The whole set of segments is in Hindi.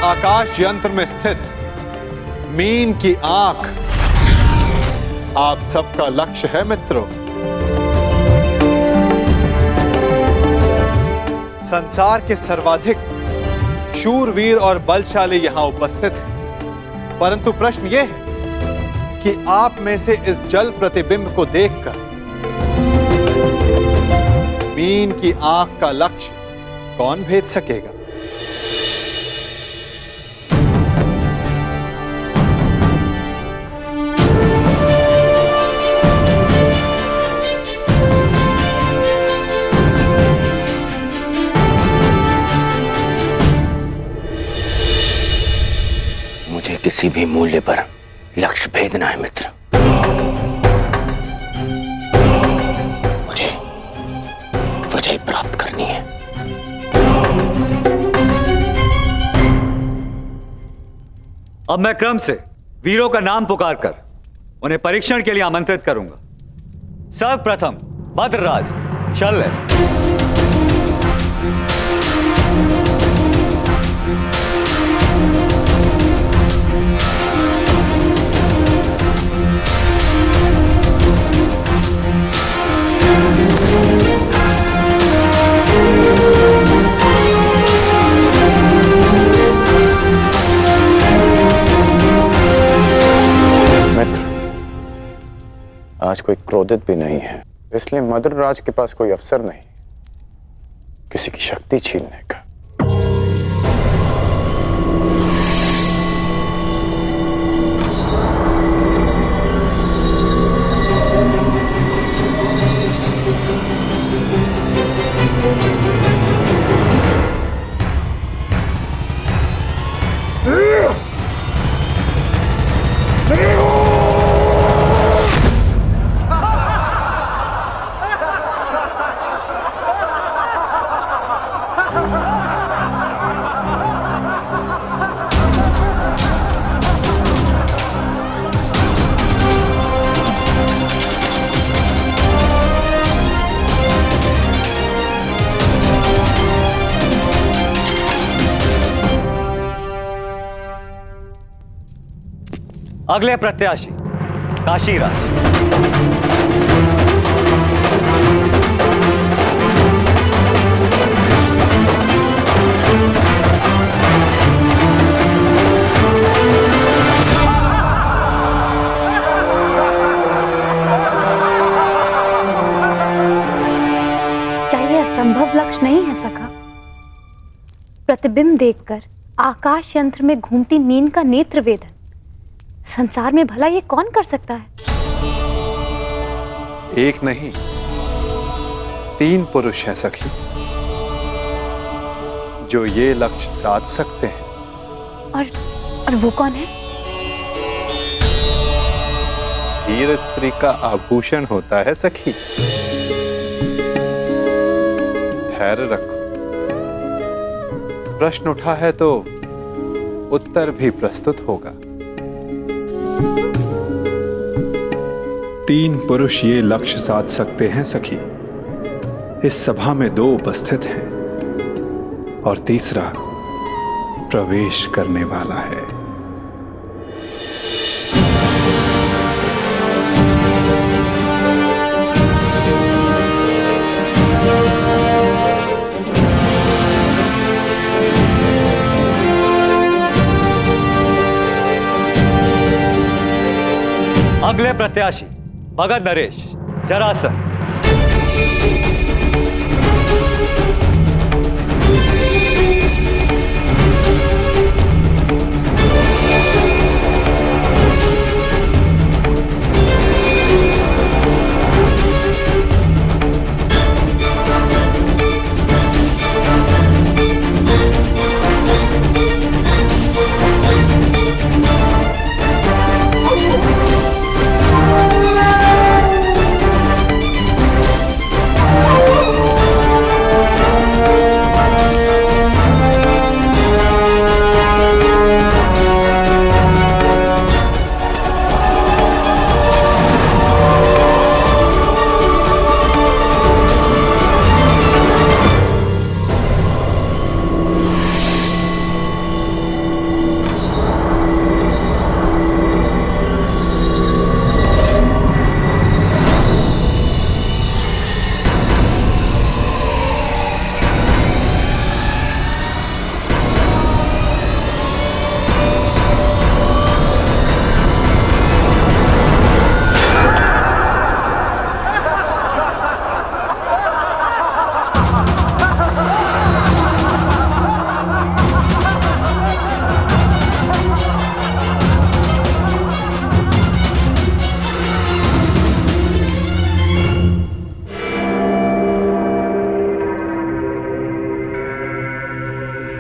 आकाश यंत्र में स्थित मीन की आंख आप सबका लक्ष्य है मित्रों। संसार के सर्वाधिक शूरवीर और बलशाली यहां उपस्थित हैं, परंतु प्रश्न यह है कि आप में से इस जल प्रतिबिंब को देखकर मीन की आंख का लक्ष्य कौन भेद सकेगा? मुझे किसी भी मूल्य पर लक्ष्य भेदना है मित्र। मुझे विजय प्राप्त करनी है। अब मैं क्रम से वीरों का नाम पुकारकर उन्हें परीक्षण के लिए आमंत्रित करूंगा। सर्वप्रथम भद्रराज शल्य। आज कोई क्रोधित भी नहीं है, इसलिए मद्रराज के पास कोई अवसर नहीं किसी की शक्ति छीनने का। अगले प्रत्याशी काशीराज। क्या यह असंभव लक्ष्य नहीं है सखा? प्रतिबिंब देखकर आकाश यंत्र में घूमती मीन का नेत्र वेदन संसार में भला ये कौन कर सकता है? एक नहीं 3 पुरुष हैं सखी, जो ये लक्ष्य साध सकते हैं। और वो कौन है? वीर स्त्री का आभूषण होता है सखी। धैर्य रखो, प्रश्न उठा है तो उत्तर भी प्रस्तुत होगा। 3 पुरुष ये लक्ष्य साध सकते हैं सखी। इस सभा में 2 उपस्थित हैं और तीसरा प्रवेश करने वाला है। अगले प्रत्याशी भगत नरेश जरासंध।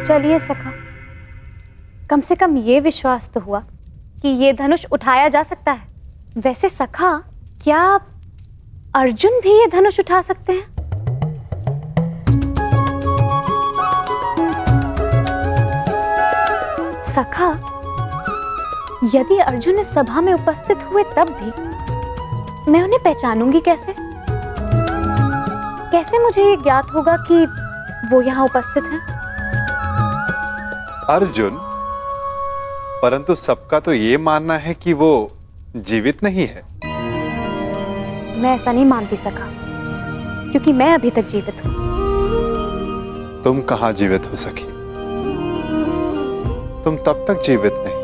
चलिए सखा, कम से कम ये विश्वास तो हुआ कि ये धनुष उठाया जा सकता है। वैसे सखा, क्या अर्जुन भी ये धनुष उठा सकते हैं? सखा, यदि अर्जुन इस सभा में उपस्थित हुए तब भी मैं उन्हें पहचानूंगी कैसे? कैसे मुझे ये ज्ञात होगा कि वो यहाँ उपस्थित हैं? अर्जुन, परंतु सबका तो ये मानना है कि वो जीवित नहीं है। मैं ऐसा नहीं मानती सखा, क्योंकि मैं अभी तक जीवित हूं। तुम कहां जीवित हो सखी? तुम तब तक जीवित नहीं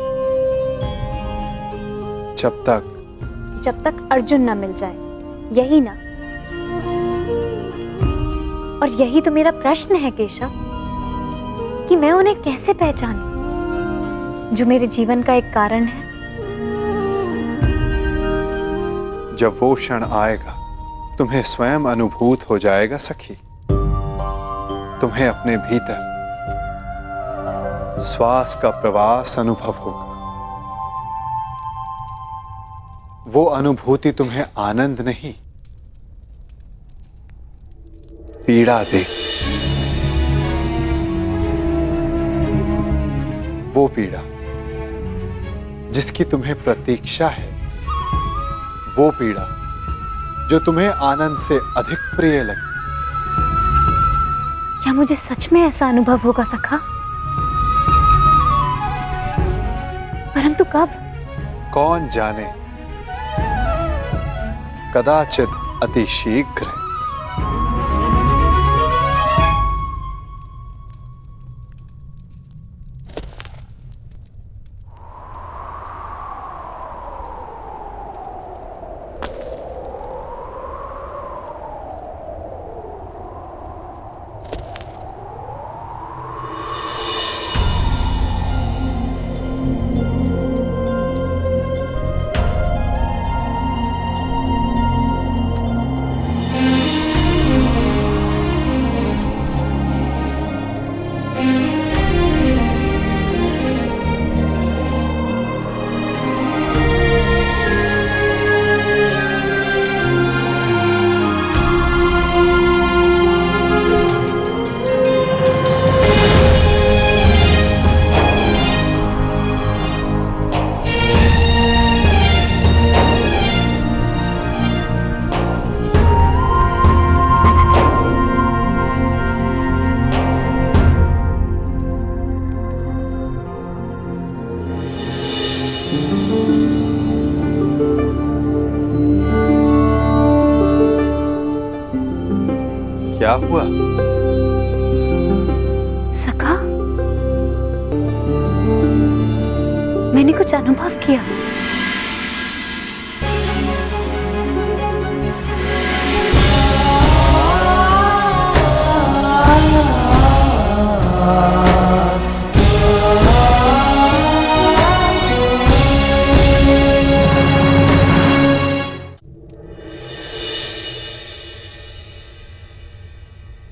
जब तक अर्जुन ना मिल जाए, यही ना? और यही तो मेरा प्रश्न है केशव, कि मैं उन्हें कैसे पहचानूं, जो मेरे जीवन का एक कारण है। जब वो क्षण आएगा, तुम्हें स्वयं अनुभूत हो जाएगा सखी। तुम्हें अपने भीतर श्वास का प्रवास अनुभव होगा। वो अनुभूति तुम्हें आनंद नहीं, पीड़ा देगी। वो पीड़ा जिसकी तुम्हें प्रतीक्षा है, वो पीड़ा जो तुम्हें आनंद से अधिक प्रिय लगे। क्या मुझे सच में ऐसा अनुभव होगा सखा? परंतु कब? कौन जाने, कदाचित अति शीघ्र। क्या हुआ? सखा, मैंने कुछ अनुभव किया।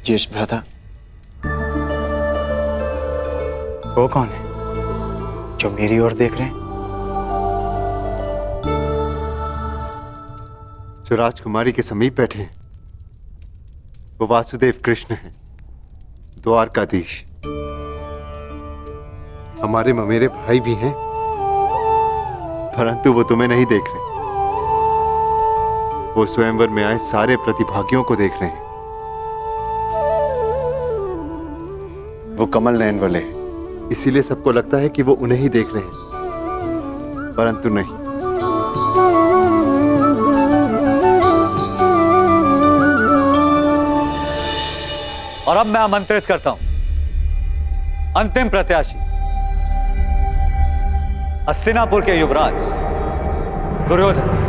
यश भ्राता, वो कौन है जो मेरी ओर देख रहे हैं? जो राजकुमारी के समीप बैठे हैं वो वासुदेव कृष्ण हैं, द्वारकाधीश। हमारे ममेरे भाई भी हैं, परंतु वो तुम्हें नहीं देख रहे। वो स्वयंवर में आए सारे प्रतिभागियों को देख रहे हैं। वो कमल नयन वाले हैं, इसीलिए सबको लगता है कि वो उन्हें ही देख रहे हैं, परंतु नहीं। और अब मैं आमंत्रित करता हूं अंतिम प्रत्याशी, हस्तिनापुर के युवराज दुर्योधन।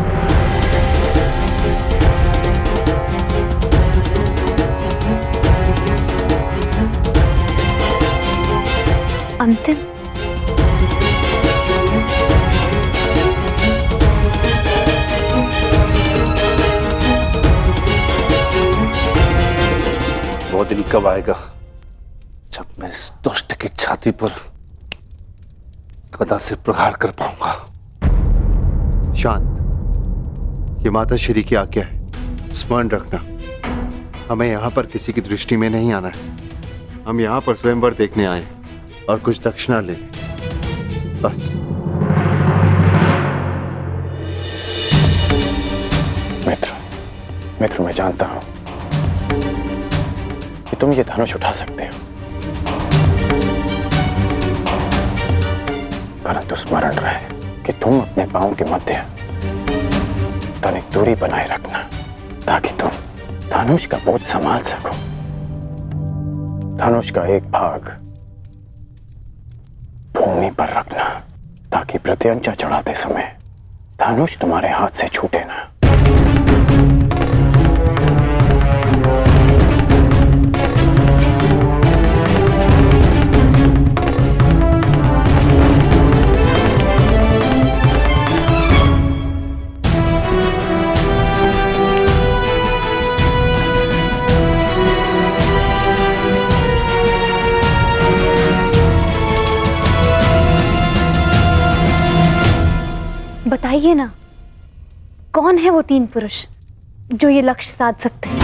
अंतिम? वो दिन कब आएगा जब मैं इस दुष्ट की छाती पर गदा से प्रहार कर पाऊंगा। शांत, ये माता श्री की आज्ञा है, स्मरण रखना। हमें यहाँ पर किसी की दृष्टि में नहीं आना है। हम यहाँ पर स्वयंवर देखने आए और कुछ दक्षिणा लेने, बस। मित्र, मैं जानता हूं कि तुम ये धनुष उठा सकते हो, परंतु स्मरण रहे कि तुम अपने पांव के मध्य तनिक दूरी बनाए रखना, ताकि तुम धनुष का बोझ संभाल सको। धनुष का एक भाग भूमि पर रखना, ताकि प्रत्यंचा चढ़ाते समय धनुष तुम्हारे हाथ से छूटे ना। बताइए ना, कौन है वो 3 पुरुष जो ये लक्ष्य साध सकते हैं?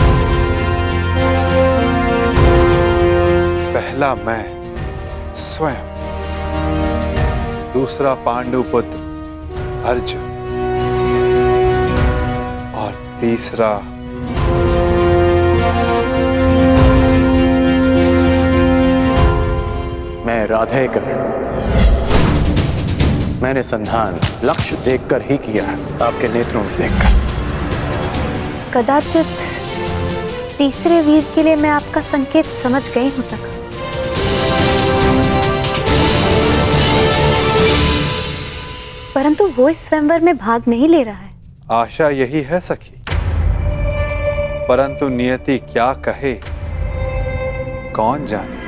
पहला मैं स्वयं, दूसरा पांडु पुत्र अर्जुन और तीसरा मैं राधेकर। मैंने संधान लक्ष्य देखकर ही किया, आपके नेत्रों में देखकर। कदाचित तीसरे वीर के लिए मैं आपका संकेत समझ गई हूं सखा। परंतु वो इस स्वयंवर में भाग नहीं ले रहा है। आशा यही है सखी, परंतु नियति क्या कहे कौन जाने।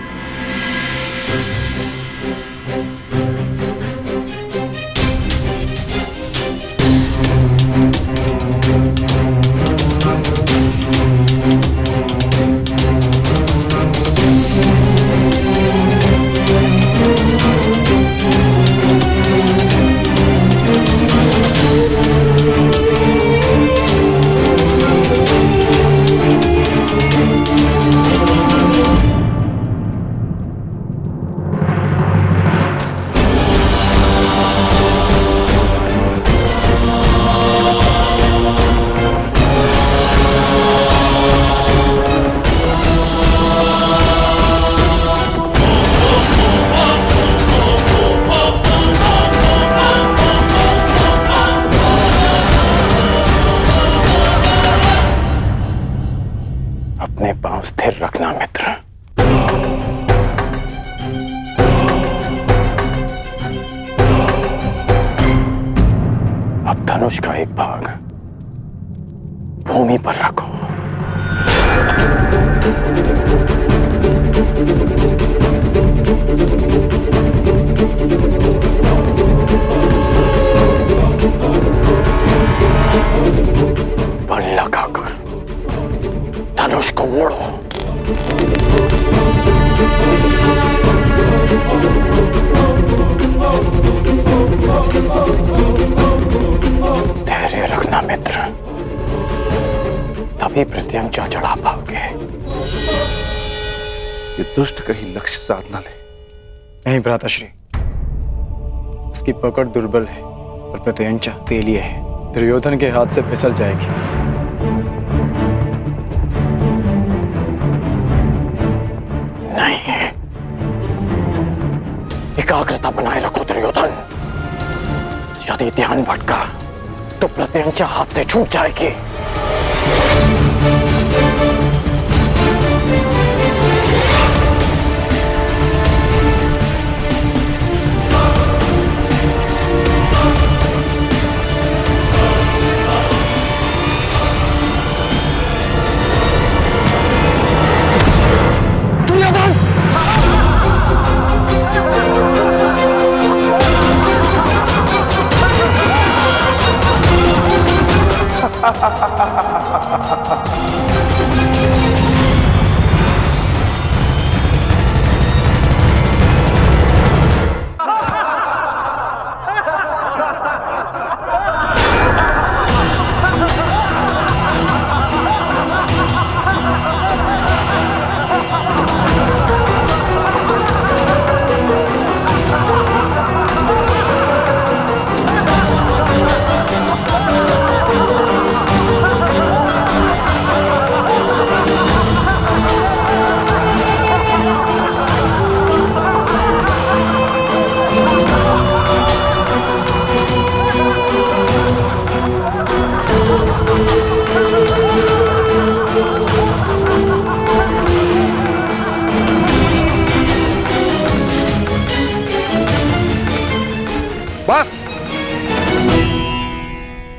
अपने पांव स्थिर रखना मित्र। अब धनुष का एक भाग भूमि पर रखो। बल लगाकर धनुष को मोड़ो। धैर्य रखना मित्र, तभी प्रत्यंचा चढ़ा पाओगे। ये दुष्ट कहीं लक्ष्य साध न ले। नहीं भ्राताश्री, उसकी पकड़ दुर्बल है और प्रत्यंचा तेलीय है, दुर्योधन के हाथ से फिसल जाएगी। नहीं, एकाग्रता बनाए रखो दुर्योधन। यदि ध्यान भटका तो प्रत्यंचा हाथ से छूट जाएगी।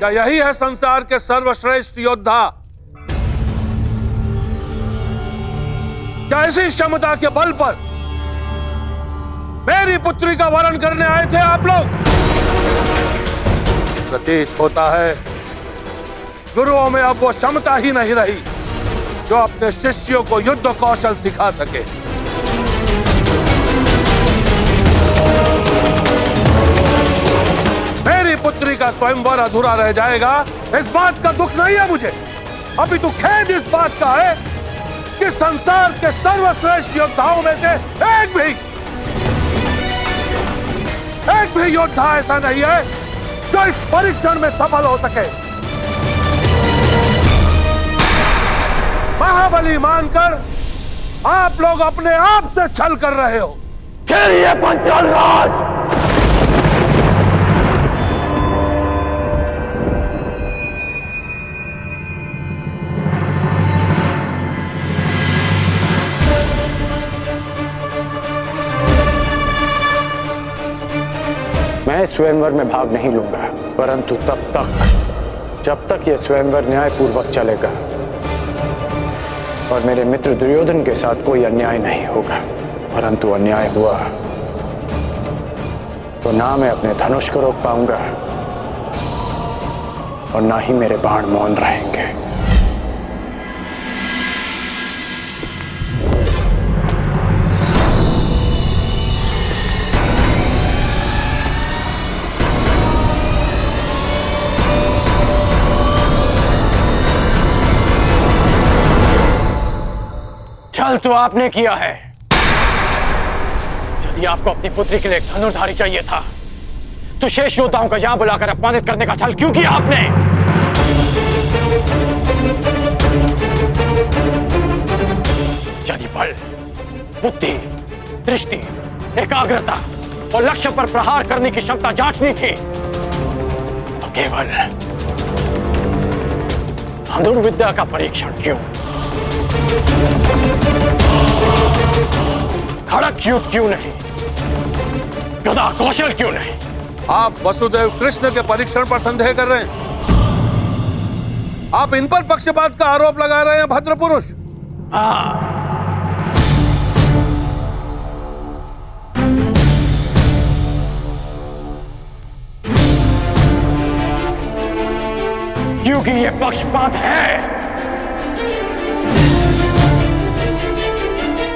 क्या यही है संसार के सर्वश्रेष्ठ योद्धा? क्या इसी क्षमता के बल पर मेरी पुत्री का वरण करने आए थे आप लोग? प्रतीत होता है गुरुओं में अब वो क्षमता ही नहीं रही जो अपने शिष्यों को युद्ध कौशल सिखा सके। मेरी पुत्री का स्वयंवर अधूरा रह जाएगा, इस बात का दुख नहीं है मुझे। अभी तो खेद इस बात का है कि संसार के सर्वश्रेष्ठ योद्धाओं में से एक भी योद्धा ऐसा नहीं है जो इस परीक्षण में सफल हो सके। महाबली मानकर आप लोग अपने आप से छल कर रहे हो। चलिए पंचाल राज। मैं स्वयंवर में भाग नहीं लूंगा, परंतु तब तक जब तक यह स्वयंवर न्यायपूर्वक चलेगा और मेरे मित्र दुर्योधन के साथ कोई अन्याय नहीं होगा। परंतु अन्याय हुआ तो ना मैं अपने धनुष को रोक पाऊंगा और ना ही मेरे बाण मौन रहेंगे। छल तो आपने किया है। यदि आपको अपनी पुत्री के लिए एक धनुर्धारी चाहिए था तो शेष योद्धाओं को यहां बुलाकर अपमानित करने का छल क्यों किया आपने? यदि बल, बुद्धि, दृष्टि, एकाग्रता और लक्ष्य पर प्रहार करने की क्षमता जांचनी थी तो केवल धनुर्विद्या का परीक्षण क्यों? खड़क युद्ध क्यों नहीं? गदा कौशल क्यों नहीं? आप वसुदेव कृष्ण के परीक्षण पर संदेह कर रहे हैं। आप इन पर पक्षपात का आरोप लगा रहे हैं भद्र पुरुष। हाँ, क्योंकि यह पक्षपात है।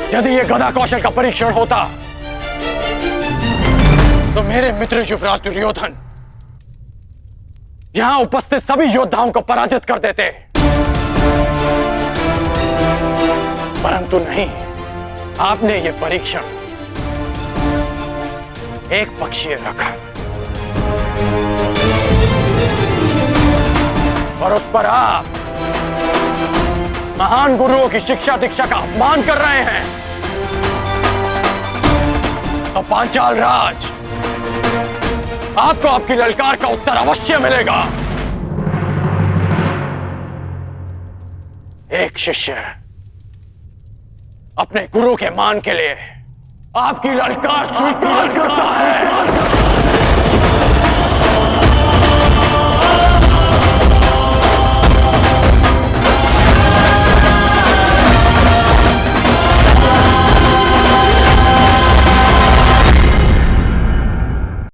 यदि यह गदा कौशल का परीक्षण होता तो मेरे मित्र युवराज दुर्योधन यहां उपस्थित सभी योद्धाओं को पराजित कर देते, परंतु नहीं, आपने यह परीक्षण एक पक्षीय रखा और उस पर आप महान गुरुओं की शिक्षा दीक्षा का अपमान कर रहे हैं। तो पांचाल राज, आपको आपकी ललकार का उत्तर अवश्य मिलेगा। एक शिष्य अपने गुरु के मान के लिए आपकी ललकार स्वीकार करता है।